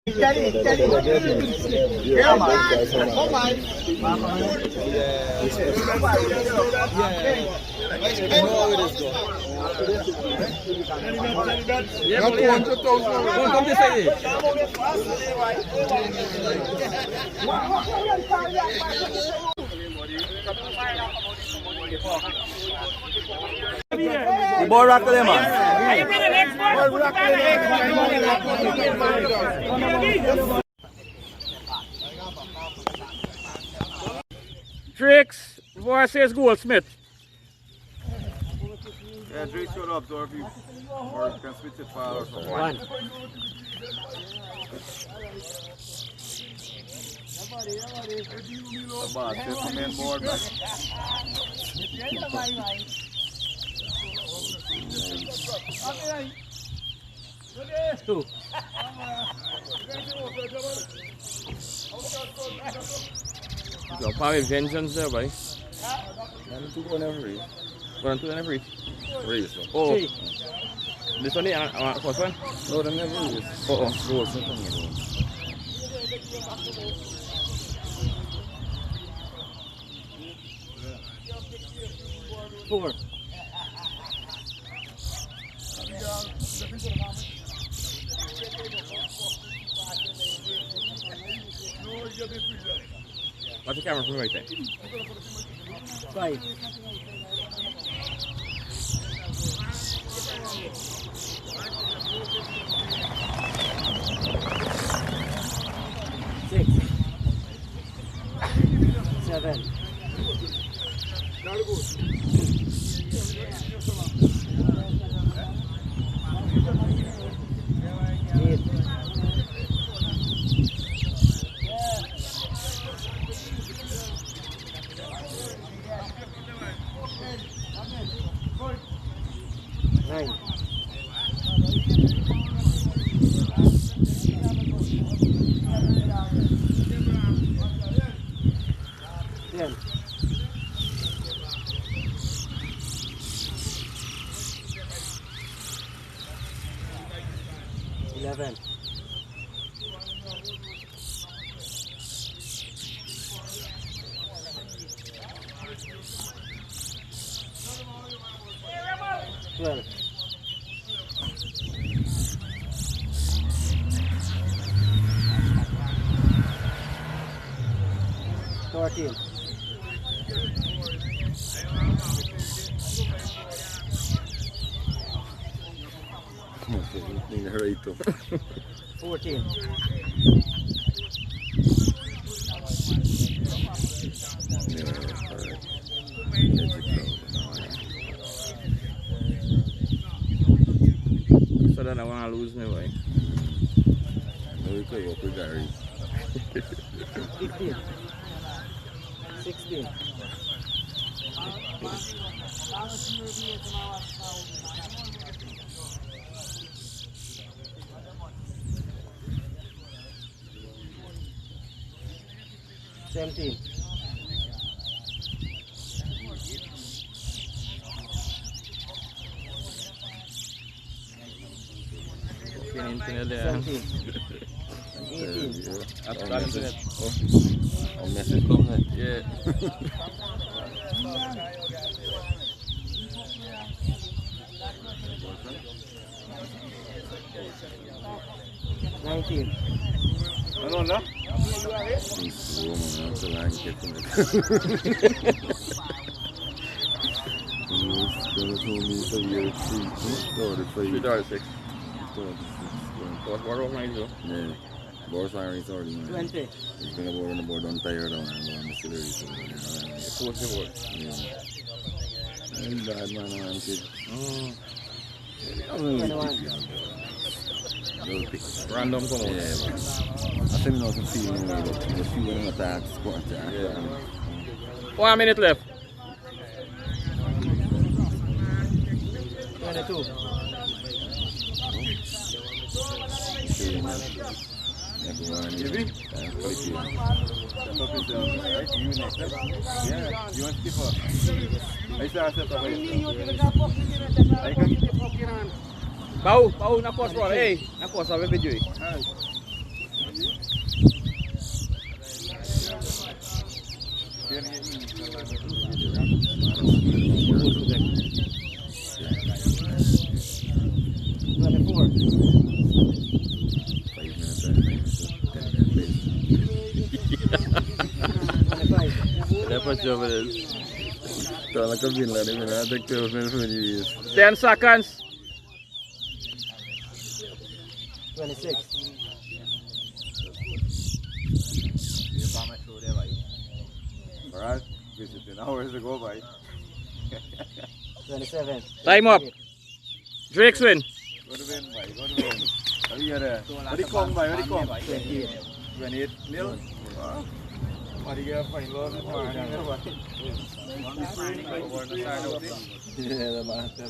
Yeah, man. Come on. Come this way. The boy rock them, man. DRAKES versus GOLDSMITH. Yeah, Drake showed up, so if you or you can switch it file or something. One. The boss, that's the main board, man. Two. Yo, probably vengeance there, boy. I'm two going every race. One, two, and every. Race, so. Oh. This one, the first one? No, they never race. Oh. Goals, not coming along. Four. Watch the camera from right there. Five. Six. Seven. Eight. 9. 10. 11. 12. 14. 14. So then I want to lose my way. No, we could go with Gary. 15. 16. 17. 17. 18. I've got internet. I'll message come then. Yeah. 19. Ano na? This woman, I'm so like getting it. Gonna tell me for year 3. $3.6. What wrong with you? Yeah. Boss iron is already man. 20. He's gonna go on the board on tired down and go on the celery. So, What's the word? yeah. He's bad man, I'm kid. 21. Random come on. Yeah, man. I think not to feel no way, but the few when I'm attacked, squat attack. Yeah. 1 minute left. 22. Everyone is Maybe? quality. You next. Yeah, you want to skip up. I saw step up. Bau na pos bro. Hey, na pos sabe video. Dapat coba deh. Kalau kabin lah, dia mana ada kerja sendiri. 10 seconds. 26. Alright, visiting hours to go by. 27. Time up. Drakes win. Go to win by, go to win. How you there? What do you come by? What do you come? 28. 28 nil. Wow. What do you get? Fine, Lord. Iya, dah makan.